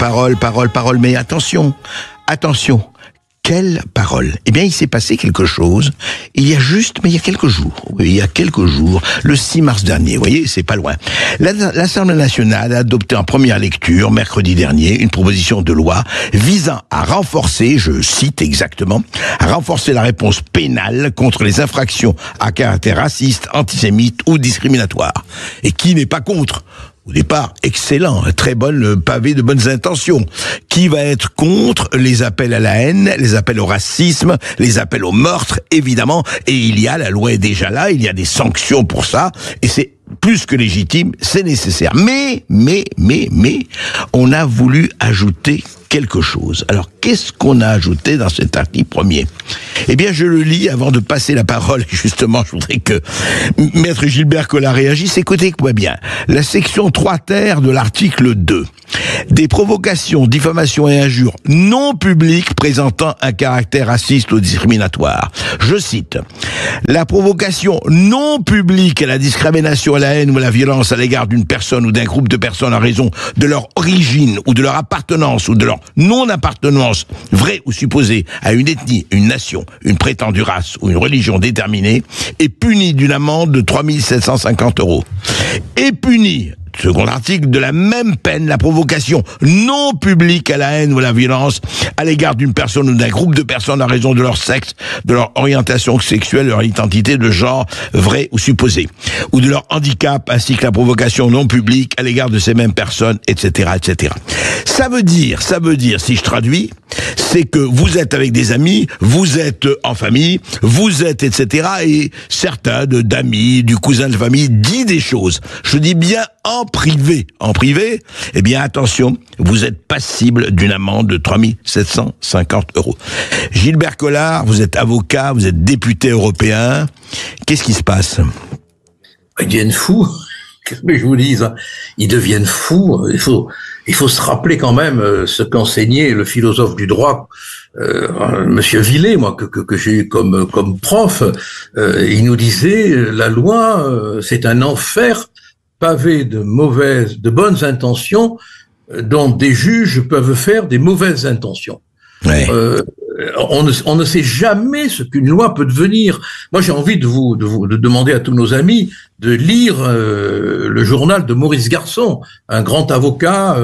parole, mais attention, quelle parole? Eh bien, il s'est passé quelque chose, il y a quelques jours, le 6 mars dernier, vous voyez, c'est pas loin. L'Assemblée nationale a adopté en première lecture, mercredi dernier, une proposition de loi visant à renforcer, je cite exactement, à renforcer la réponse pénale contre les infractions à caractère raciste, antisémite ou discriminatoire. Et qui n'est pas contre? Au départ, excellent, très bonne pavé de bonnes intentions. Qui va être contre les appels à la haine, les appels au racisme, les appels au meurtre, évidemment. Et la loi est déjà là, il y a des sanctions pour ça, et c'est plus que légitime, c'est nécessaire. Mais, on a voulu ajouter quelque chose. Alors, qu'est-ce qu'on a ajouté dans cet article premier? Eh bien, je le lis avant de passer la parole. Justement, je voudrais que Maître Gilbert Collard réagisse. Écoutez-moi bien. La section 3 ter de l'article 2. Des provocations, diffamations et injures non publiques présentant un caractère raciste ou discriminatoire. Je cite. La provocation non publique à la discrimination, à la haine ou à la violence à l'égard d'une personne ou d'un groupe de personnes en raison de leur origine ou de leur appartenance ou de leur non-appartenance, vraie ou supposée, à une ethnie, une nation, une prétendue race ou une religion déterminée, est punie d'une amende de 3 750 €. Est punie, second article, de la même peine, la provocation non publique à la haine ou à la violence à l'égard d'une personne ou d'un groupe de personnes en raison de leur sexe, de leur orientation sexuelle, de leur identité de genre, vraie ou supposée, ou de leur handicap, ainsi que la provocation non publique à l'égard de ces mêmes personnes, etc., etc. Ça veut dire, si je traduis, c'est que vous êtes avec des amis, vous êtes en famille, vous êtes, etc., et certains d'amis, du cousin de famille, dit des choses. Je dis bien en privé, eh bien attention, vous êtes passible d'une amende de 3 750 €. Gilbert Collard, vous êtes avocat, vous êtes député européen. Qu'est-ce qui se passe? Ils deviennent fous. Qu'est-ce que je vous dis? Ils deviennent fous. Il faut se rappeler quand même ce qu'enseignait le philosophe du droit, Monsieur Villet, moi que j'ai eu comme prof. Il nous disait la loi, c'est un enfer pavé de bonnes intentions, dont des juges peuvent faire des mauvaises intentions. Ouais. On ne sait jamais ce qu'une loi peut devenir. Moi, j'ai envie de demander à tous nos amis de lire le journal de Maurice Garçon, un grand avocat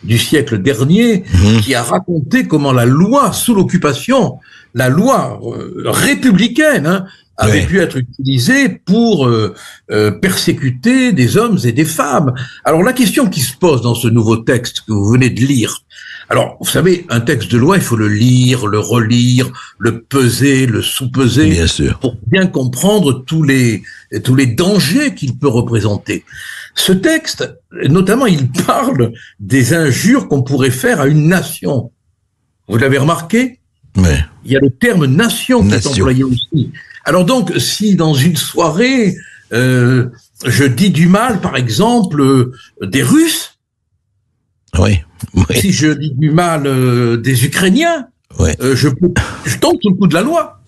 du siècle dernier, qui a raconté comment la loi sous l'occupation, la loi républicaine, avait pu être utilisée pour persécuter des hommes et des femmes. Alors la question qui se pose dans ce nouveau texte que vous venez de lire, alors vous savez, un texte de loi, il faut le lire, le relire, le peser, le sous-peser, bien sûr, pour bien comprendre tous les dangers qu'il peut représenter. Ce texte, notamment, il parle des injures qu'on pourrait faire à une nation. Vous l'avez remarqué ? Ouais. Il y a le terme nation qui est employé aussi. Alors donc, si dans une soirée, je dis du mal, par exemple, des Russes, si je dis du mal des Ukrainiens, je tombe sous le coup de la loi.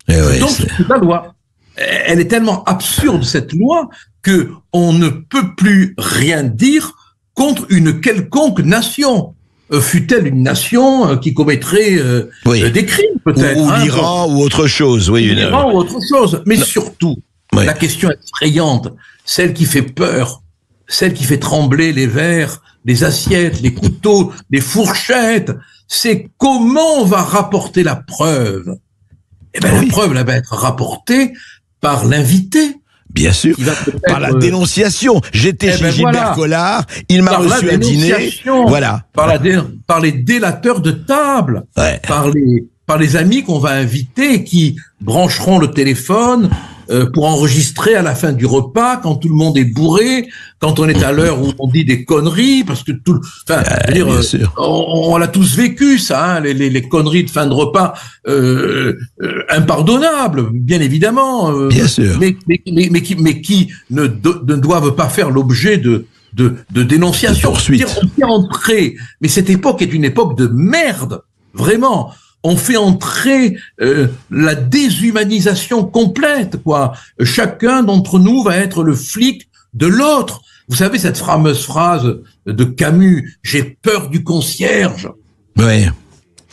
Je tombe sous le coup de la loi. Elle est tellement absurde, cette loi, que on ne peut plus rien dire contre une quelconque nation. Fût-elle une nation qui commettrait des crimes, peut-être. Ou l'Iran, ou autre chose. L'Iran ou autre chose. Mais surtout, la question effrayante, celle qui fait peur, celle qui fait trembler les verres, les assiettes, les couteaux, les fourchettes, c'est comment on va rapporter la preuve. Eh bien, la preuve, elle va être rapportée par l'invité. Bien sûr, par la dénonciation. J'étais chez Gilbert Collard, il m'a reçu à dîner. Voilà. Par les délateurs de table, par les amis qu'on va inviter, qui brancheront le téléphone pour enregistrer à la fin du repas, quand tout le monde est bourré, quand on est à l'heure où on dit des conneries, parce que on l'a tous vécu, ça, les conneries de fin de repas, impardonnables, bien évidemment. Bien sûr. Mais qui ne doivent pas faire l'objet de dénonciation. On fait entrer, mais cette époque est une époque de merde, vraiment. On fait entrer la déshumanisation complète, quoi. Chacun d'entre nous va être le flic de l'autre. Vous savez, cette fameuse phrase de Camus. J'ai peur du concierge. Ouais.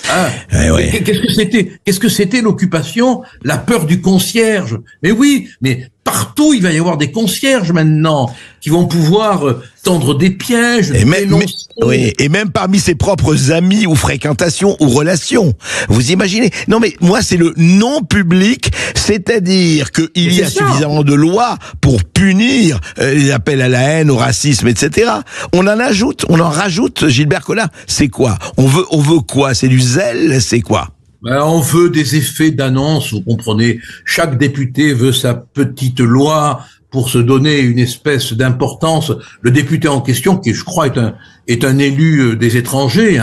Ah, ouais. Qu'est-ce que c'était l'occupation? La peur du concierge. Mais oui, mais partout il va y avoir des concierges maintenant qui vont pouvoir tendre des pièges, et même parmi ses propres amis ou fréquentations ou relations. Vous imaginez? Non mais moi c'est le non public, c'est-à-dire qu'il y a suffisamment de lois pour punir les appels à la haine, au racisme, etc. On en rajoute, Gilbert Collard. C'est quoi? On veut quoi? C'est du zèle? C'est quoi? On veut des effets d'annonce, vous comprenez. Chaque député veut sa petite loi pour se donner une espèce d'importance. Le député en question, qui je crois est un élu des étrangers,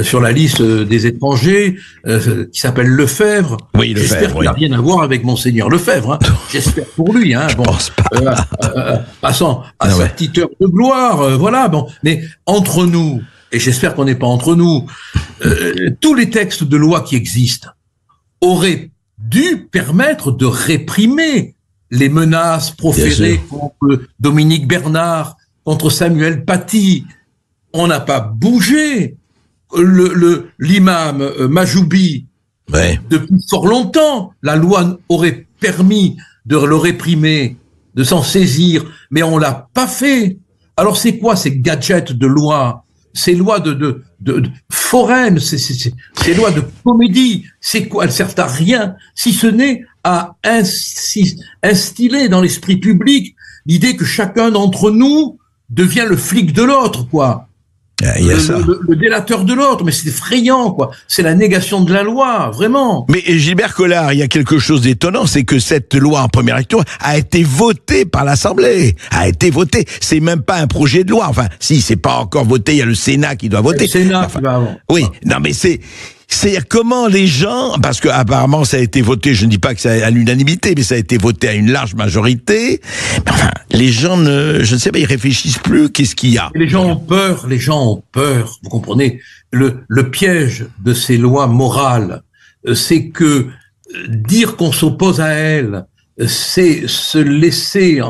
sur la liste des étrangers, qui s'appelle Lefebvre. Oui, Lefebvre. J'espère qu'il n'a rien à voir avec Monseigneur Lefebvre. J'espère pour lui. Bon, à sa petite heure de gloire, voilà. Bon, mais entre nous. Et j'espère qu'on n'est pas entre nous, tous les textes de loi qui existent auraient dû permettre de réprimer les menaces proférées contre Dominique Bernard, contre Samuel Paty. On n'a pas bougé. L'imam Majoubi, depuis fort longtemps, la loi aurait permis de le réprimer, de s'en saisir, mais on l'a pas fait. Alors c'est quoi ces gadgets de loi? Ces lois de foraines, ces lois de comédie, c'est quoi? Elles servent à rien, si ce n'est à instiller dans l'esprit public l'idée que chacun d'entre nous devient le flic de l'autre, quoi. Le délateur de l'autre, mais c'est effrayant, quoi. C'est la négation de la loi, vraiment. Mais Gilbert Collard, il y a quelque chose d'étonnant, c'est que cette loi en première lecture a été votée par l'Assemblée. C'est même pas un projet de loi. Enfin, si, c'est pas encore voté, il y a le Sénat qui doit voter. Le Sénat qui va avant. Oui, non mais c'est comment les gens, parce que apparemment ça a été voté, je ne dis pas que c'est à l'unanimité, mais ça a été voté à une large majorité. Mais enfin, les gens je ne sais pas, ils réfléchissent plus. Qu'est-ce qu'il y a? Les gens ont peur. Vous comprenez? Le piège de ces lois morales, c'est que dire qu'on s'oppose à elles, c'est se laisser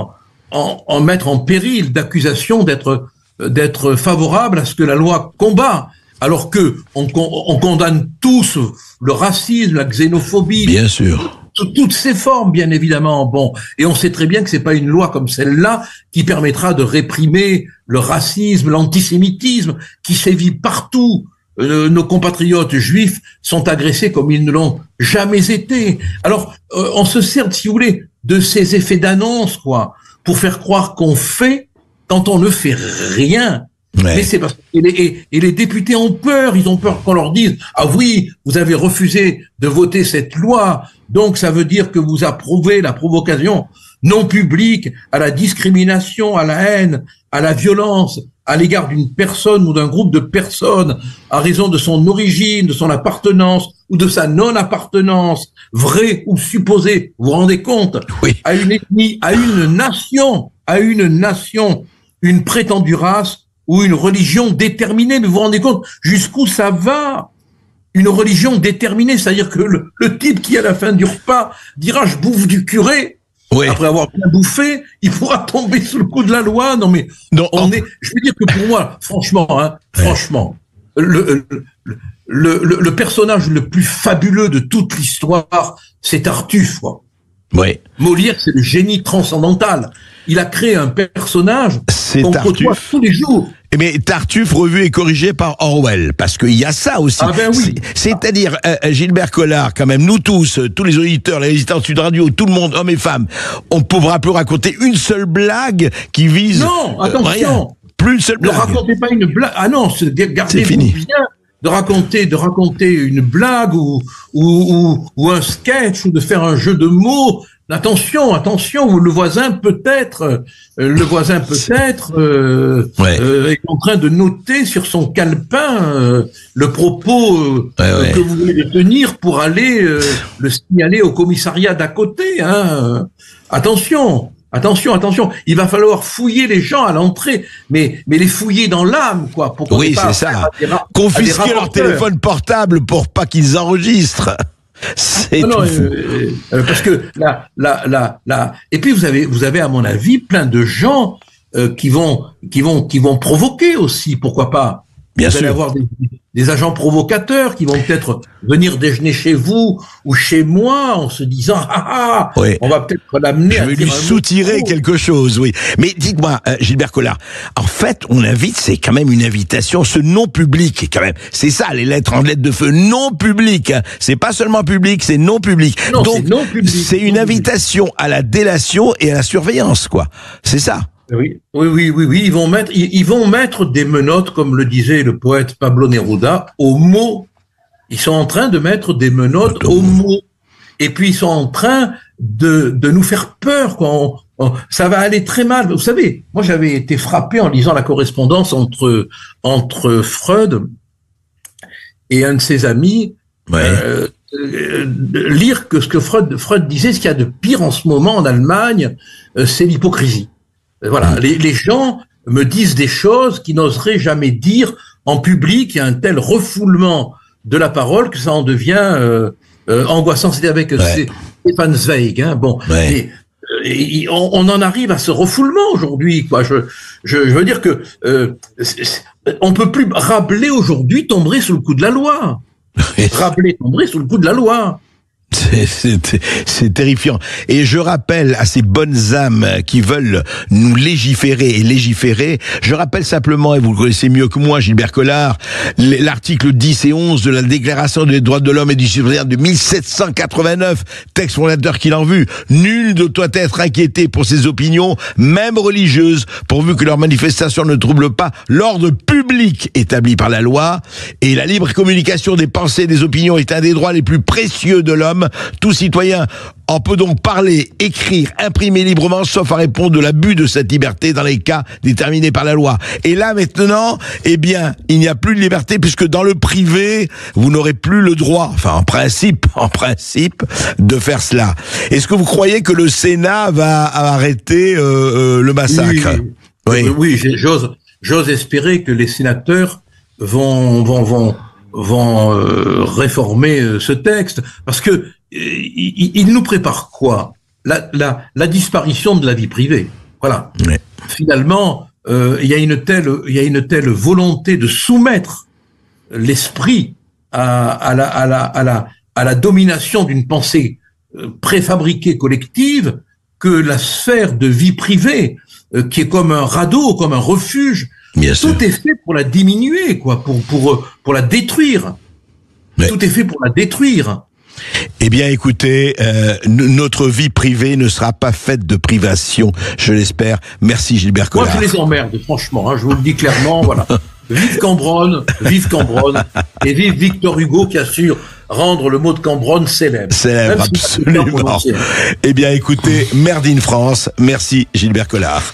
en mettre en péril d'accusations d'être favorable à ce que la loi combat. Alors que on condamne tous le racisme, la xénophobie, bien sûr, toutes ces formes, bien évidemment. Bon, et on sait très bien que c'est pas une loi comme celle-là qui permettra de réprimer le racisme, l'antisémitisme qui sévit partout. Nos compatriotes juifs sont agressés comme ils ne l'ont jamais été. Alors, on se sert, si vous voulez, de ces effets d'annonce, quoi, pour faire croire qu'on fait quand on ne fait rien. Ouais. Mais c'est parce que les députés ont peur, ils ont peur qu'on leur dise « Ah oui, vous avez refusé de voter cette loi, donc ça veut dire que vous approuvez la provocation non publique à la discrimination, à la haine, à la violence, à l'égard d'une personne ou d'un groupe de personnes à raison de son origine, de son appartenance ou de sa non-appartenance, vraie ou supposée, vous vous rendez compte? Oui. À une ethnie, à une nation, une prétendue race, ou une religion déterminée, mais vous vous rendez compte jusqu'où ça va? Une religion déterminée, c'est-à-dire que le type qui à la fin du repas dira je bouffe du curé, après avoir bien bouffé, il pourra tomber sous le coup de la loi. Non mais je veux dire que pour moi, franchement, le personnage le plus fabuleux de toute l'histoire, c'est Tartuffe, quoi. Oui. Molière, c'est le génie transcendantal. Il a créé un personnage qu'on côtoie tous les jours. Mais Tartuffe revu et corrigé par Orwell, parce qu'il y a ça aussi. Ah ben oui. C'est-à-dire, Gilbert Collard, quand même, nous tous les auditeurs, les visiteurs de Sud Radio, tout le monde, hommes et femmes, on ne pourra plus raconter une seule blague qui vise... Non, attention. Rien. Plus une seule blague. Ne racontez pas une blague. Ah non, gardez-vous bien de raconter une blague ou un sketch ou de faire un jeu de mots. Attention, le voisin peut-être est en train de noter sur son calepin le propos que vous voulez tenir pour aller le signaler au commissariat d'à côté. Attention. Il va falloir fouiller les gens à l'entrée, mais les fouiller dans l'âme, quoi. Pour oui, c'est ça. Confisquer leur téléphone portable pour pas qu'ils enregistrent. C'est non, parce que et puis vous avez à mon avis plein de gens qui vont provoquer aussi, pourquoi pas. Bien Vous allez sûr. avoir des agents provocateurs qui vont peut-être venir déjeuner chez vous ou chez moi en se disant Oui. on va peut-être l'amener Je à vais dire lui un mot soutirer trop. quelque chose, oui. Mais dites-moi, Gilbert Collard, en fait, on invite, c'est quand même une invitation, ce non public, quand même. C'est ça, les lettres en lettres de feu, non public. Hein. C'est pas seulement public, c'est non public. Non, Donc, c'est non public. c'est une Non public. invitation à la délation et à la surveillance, quoi. C'est ça. Oui, ils vont mettre des menottes, comme le disait le poète Pablo Neruda, aux mots. Ils sont en train de mettre des menottes aux mots. Et puis ils sont en train de nous faire peur, quoi. Ça va aller très mal. Vous savez, moi j'avais été frappé en lisant la correspondance entre Freud et un de ses amis. Ouais. Lire que ce que Freud disait, ce qu'il y a de pire en ce moment en Allemagne, c'est l'hypocrisie. Voilà, les gens me disent des choses qu'ils n'oseraient jamais dire en public. Il y a un tel refoulement de la parole que ça en devient angoissant. C'était avec Stefan Zweig. Hein, bon, Ouais. et on en arrive à ce refoulement aujourd'hui, quoi. Je veux dire que on peut plus. Rabelais aujourd'hui tomberait sous le coup de la loi. Rabelais tomberait sous le coup de la loi. C'est terrifiant. Et je rappelle à ces bonnes âmes qui veulent nous légiférer, je rappelle simplement, et vous le connaissez mieux que moi, Gilbert Collard, l'article 10 et 11 de la Déclaration des droits de l'homme et du citoyen de 1789, texte fondateur qu'il en vue. Nul ne doit être inquiété pour ses opinions, même religieuses, pourvu que leur manifestation ne trouble pas l'ordre public établi par la loi. Et la libre communication des pensées et des opinions est un des droits les plus précieux de l'homme. Tout citoyen en peut donc parler, écrire, imprimer librement, sauf à répondre de l'abus de cette liberté dans les cas déterminés par la loi. Et là, maintenant, eh bien, il n'y a plus de liberté puisque dans le privé, vous n'aurez plus le droit, enfin, en principe, de faire cela. Est-ce que vous croyez que le Sénat va arrêter le massacre? Oui, j'ose espérer que les sénateurs vont réformer ce texte, parce que il nous prépare quoi? La disparition de la vie privée. Voilà. Oui. Finalement, il y a une telle volonté de soumettre l'esprit à la domination d'une pensée préfabriquée collective, que la sphère de vie privée, qui est comme un radeau, comme un refuge, Bien sûr. tout est fait pour la diminuer, quoi, pour la détruire. Mais... Tout est fait pour la détruire. Eh bien, écoutez, notre vie privée ne sera pas faite de privation, je l'espère. Merci Gilbert Collard. Moi, je les emmerde, franchement, hein, je vous le dis clairement, voilà. Vive Cambronne, et vive Victor Hugo qui a su rendre le mot de Cambronne célèbre. Célèbre, absolument. Eh bien, écoutez, Merde in France, merci Gilbert Collard.